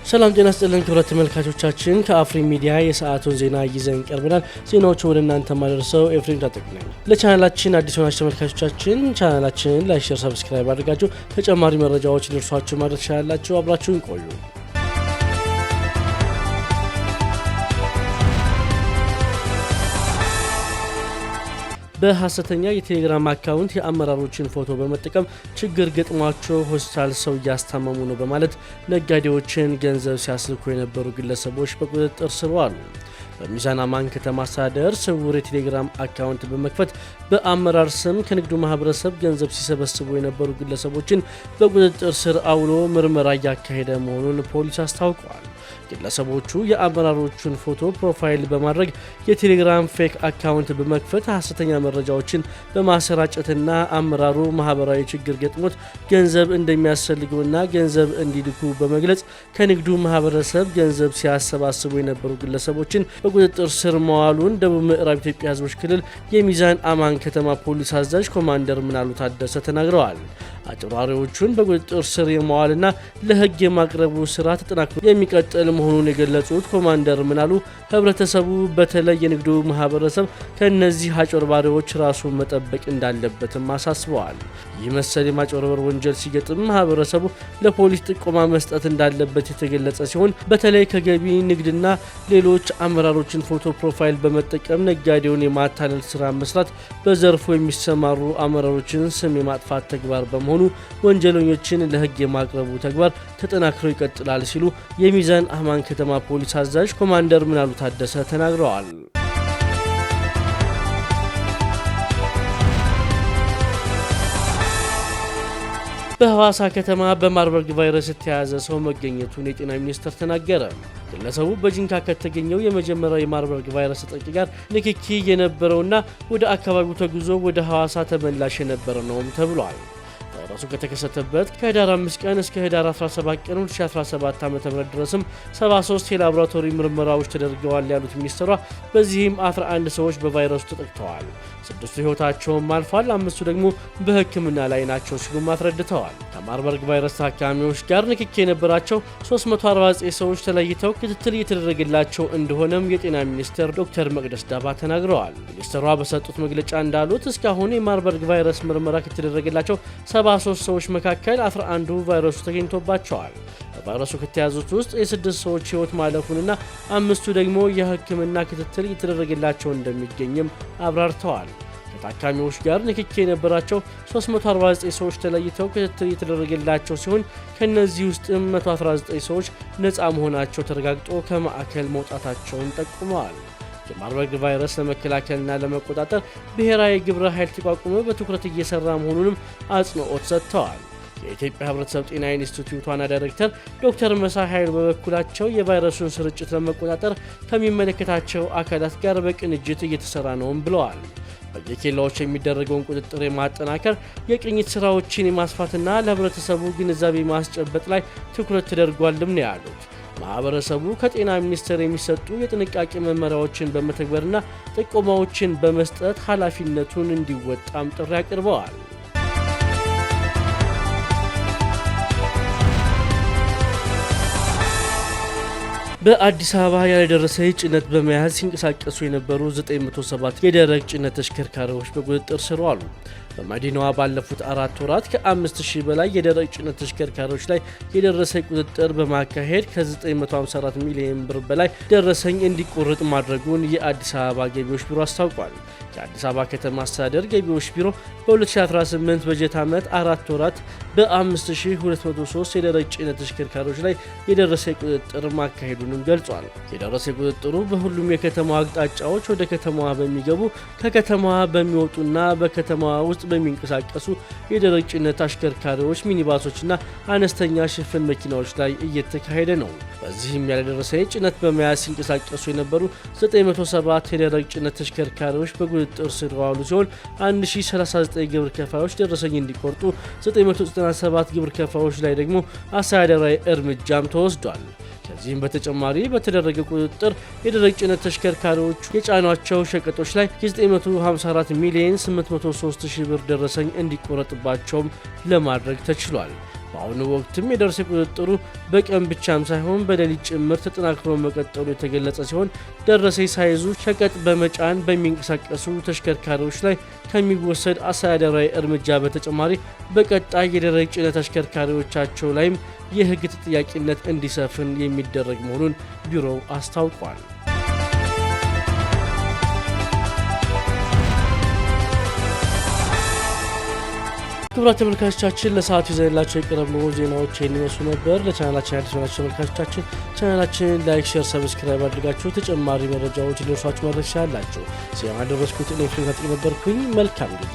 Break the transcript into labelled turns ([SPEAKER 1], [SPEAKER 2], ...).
[SPEAKER 1] ሰላም ጤና ይስጥልን ክቡራት ተመልካቾቻችን ከአፍሪ ሚዲያ የሰዓቱን ዜና ይዘን ቀርበናል። ዜናዎቹ ወደ እናንተ ማድረሰው ኤፍሬም ታጠቅነኝ። ለቻናላችን አዲስ ሆናችሁ ተመልካቾቻችን ቻናላችንን ላይክ፣ ሼር፣ ሰብስክራይብ አድርጋችሁ ተጨማሪ መረጃዎች እንዲደርሷችሁ ማድረግ ትችላላችሁ። አብራችሁን ቆዩ። በሐሰተኛ የቴሌግራም አካውንት የአመራሮችን ፎቶ በመጠቀም ችግር ገጥሟቸው ሆስፒታል ሰው እያስታመሙ ነው በማለት ነጋዴዎችን ገንዘብ ሲያስልኩ የነበሩ ግለሰቦች በቁጥጥር ስር ዋሉ። በሚዛን አማን ከተማ አስተዳደር ስውር የቴሌግራም አካውንት በመክፈት በአመራር ስም ከንግዱ ማህበረሰብ ገንዘብ ሲሰበስቡ የነበሩ ግለሰቦችን በቁጥጥር ስር አውሎ ምርመራ እያካሄደ መሆኑን ፖሊስ አስታውቋል። ግለሰቦቹ የአመራሮቹን ፎቶ ፕሮፋይል በማድረግ የቴሌግራም ፌክ አካውንት በመክፈት ሐሰተኛ መረጃዎችን በማሰራጨትና አመራሩ ማህበራዊ ችግር ገጥሞት ገንዘብ እንደሚያስፈልገውና ገንዘብ እንዲልኩ በመግለጽ ከንግዱ ማህበረሰብ ገንዘብ ሲያሰባስቡ የነበሩ ግለሰቦችን በቁጥጥር ስር መዋሉን ደቡብ ምዕራብ ኢትዮጵያ ሕዝቦች ክልል የሚዛን አማን ከተማ ፖሊስ አዛዥ ኮማንደር ምናሉ ታደሰ ተናግረዋል። አጭበርባሪዎቹን በቁጥጥር ስር የመዋልና ለሕግ የማቅረቡ ስራ ተጠናክሮ የሚቀጥል መሆኑን የገለጹት ኮማንደር ምናሉ ህብረተሰቡ በተለይ የንግዱ ማህበረሰብ ከነዚህ አጭበርባሪዎች ራሱን መጠበቅ እንዳለበትም አሳስበዋል። ይህ መሰል የማጭበርበር ወንጀል ሲገጥም ማህበረሰቡ ለፖሊስ ጥቆማ መስጠት እንዳለበት የተገለጸ ሲሆን በተለይ ከገቢ ንግድና ሌሎች አመራሮችን ፎቶ ፕሮፋይል በመጠቀም ነጋዴውን የማታለል ስራ መስራት በዘርፉ የሚሰማሩ አመራሮችን ስም የማጥፋት ተግባር በመሆኑ ወንጀለኞችን ለህግ የማቅረቡ ተግባር ተጠናክሮ ይቀጥላል ሲሉ የሚዛን አማን ከተማ ፖሊስ አዛዥ ኮማንደር ምናሉ ታደሰ ተናግረዋል። በሐዋሳ ከተማ በማርበርግ ቫይረስ የተያዘ ሰው መገኘቱን የጤና ሚኒስቴር ተናገረ። ግለሰቡ በጂንካ ከተገኘው የመጀመሪያው የማርበርግ ቫይረስ ተጠቂ ጋር ንክኪ የነበረውና ወደ አካባቢው ተጉዞ ወደ ሐዋሳ ተመላሽ የነበረ ነውም ተብሏል። ቫይረሱ ከተከሰተበት ከህዳር 5 ቀን እስከ ህዳር 17 ቀን 2017 ዓ.ም ድረስም 73 የላቦራቶሪ ምርመራዎች ተደርገዋል ያሉት ሚኒስትሯ በዚህም 11 ሰዎች በቫይረሱ ተጠቅተዋል። 6ቱ ህይወታቸውም አልፏል፣ 5ቱ ደግሞ በሕክምና ላይ ናቸው ሲሉ አስረድተዋል። ከማርበርግ ቫይረስ ታካሚዎች ጋር ንክኪ የነበራቸው 349 ሰዎች ተለይተው ክትትል እየተደረገላቸው እንደሆነም የጤና ሚኒስትር ዶክተር መቅደስ ዳባ ተናግረዋል። ሚኒስትሯ በሰጡት መግለጫ እንዳሉት እስካሁን የማርበርግ ቫይረስ ምርመራ ከተደረገላቸው 73 ሰዎች መካከል 11ዱ ቫይረሱ ተገኝቶባቸዋል። በቫይረሱ ከተያዙት ውስጥ የ6 ሰዎች ህይወት ማለፉንና 5ቱ ደግሞ የሕክምና ክትትል እየተደረገላቸው እንደሚገኝም አብራርተዋል። ከታካሚዎች ጋር ንክኪ የነበራቸው 349 ሰዎች ተለይተው ክትትል እየተደረገላቸው ሲሆን ከነዚህ ውስጥም 119 ሰዎች ነፃ መሆናቸው ተረጋግጦ ከማዕከል መውጣታቸውን ጠቁመዋል። የማርበርግ ቫይረስ ለመከላከልና ለመቆጣጠር ብሔራዊ ግብረ ኃይል ተቋቁሞ በትኩረት እየሰራ መሆኑንም አጽንኦት ሰጥተዋል። የኢትዮጵያ ሕብረተሰብ ጤና ኢንስቲትዩት ዋና ዳይሬክተር ዶክተር መሳይ ኃይሉ በበኩላቸው የቫይረሱን ስርጭት ለመቆጣጠር ከሚመለከታቸው አካላት ጋር በቅንጅት እየተሰራ ነውም ብለዋል። በየኬላዎች የሚደረገውን ቁጥጥር የማጠናከር የቅኝት ስራዎችን የማስፋትና ለህብረተሰቡ ግንዛቤ ማስጨበጥ ላይ ትኩረት ተደርጓልም ነው ያሉት። ማህበረሰቡ ከጤና ሚኒስቴር የሚሰጡ የጥንቃቄ መመሪያዎችን በመተግበርና ጥቆማዎችን በመስጠት ኃላፊነቱን እንዲወጣም ጥሪ አቅርበዋል። በአዲስ አበባ ያልደረሰ ጭነት በመያዝ ሲንቀሳቀሱ የነበሩ 907 የደረቅ ጭነት ተሽከርካሪዎች በቁጥጥር ስር ዋሉ። በመዲናዋ ባለፉት 4 ወራት ከ5000 በላይ የደረቅ ጭነት ተሽከርካሪዎች ላይ የደረሰ ቁጥጥር በማካሄድ ከ954 ሚሊዮን ብር በላይ ደረሰኝ እንዲቆረጥ ማድረጉን የአዲስ አበባ ገቢዎች ቢሮ አስታውቋል። የአዲስ አበባ ከተማ አስተዳደር ገቢዎች ቢሮ በ2018 በጀት ዓመት 4 ወራት በ5203 የደረቅ ጭነት ተሽከርካሪዎች ላይ የደረሰ ቁጥጥር ማካሄዱንም ገልጿል። የደረሰ ቁጥጥሩ በሁሉም የከተማዋ አቅጣጫዎች ወደ ከተማዋ በሚገቡ ከከተማዋ በሚወጡና በከተማዋ ውስጥ በሚንቀሳቀሱ የደረቅ ጭነት አሽከርካሪዎች፣ ሚኒባሶችና አነስተኛ ሽፍን መኪናዎች ላይ እየተካሄደ ነው። በዚህም ያልደረሰ ጭነት በመያዝ ሲንቀሳቀሱ የነበሩ 907 የደረቅ ጭነት ተሽከርካሪዎች በቁጥጥር ስር ዋሉ ሲሆን 1039 ግብር ከፋዮች ደረሰኝ እንዲቆርጡ፣ 997 ግብር ከፋዮች ላይ ደግሞ አስተዳደራዊ እርምጃም ተወስዷል። ከዚህም በተጨማሪ በተደረገ ቁጥጥር የደረቅ ጭነት ተሽከርካሪዎቹ የጫኗቸው ሸቀጦች ላይ የ954 ሚሊዮን 803 ሺህ ብር ደረሰኝ እንዲቆረጥባቸውም ለማድረግ ተችሏል። በአሁኑ ወቅትም የደረሰ ቁጥጥሩ በቀን ብቻም ሳይሆን በሌሊት ጭምር ተጠናክሮ መቀጠሉ የተገለጸ ሲሆን ደረሰኝ ሳይዙ ሸቀጥ በመጫን በሚንቀሳቀሱ ተሽከርካሪዎች ላይ ከሚወሰድ አስተዳደራዊ እርምጃ በተጨማሪ በቀጣይ የደረቅ ጭነት ተሽከርካሪዎቻቸው ላይም የሕግ ተጠያቂነት እንዲሰፍን የሚደረግ መሆኑን ቢሮው አስታውቋል። ክቡራን ተመልካቾቻችን ለሰዓቱ ይዘንላችሁ የቀረቡ ዜናዎች የሚመስሉ ነበር። ለቻናላችን አዲስ ሆናችሁ ተመልካቾቻችን ቻናላችንን ላይክ፣ ሼር፣ ሰብስክራይብ አድርጋችሁ ተጨማሪ መረጃዎች ሊደርሷችሁ ማድረግ ትችላላችሁ። ዜና ያደረስኩት እኔ ፍሬም ነበርኩኝ። መልካም ጊዜ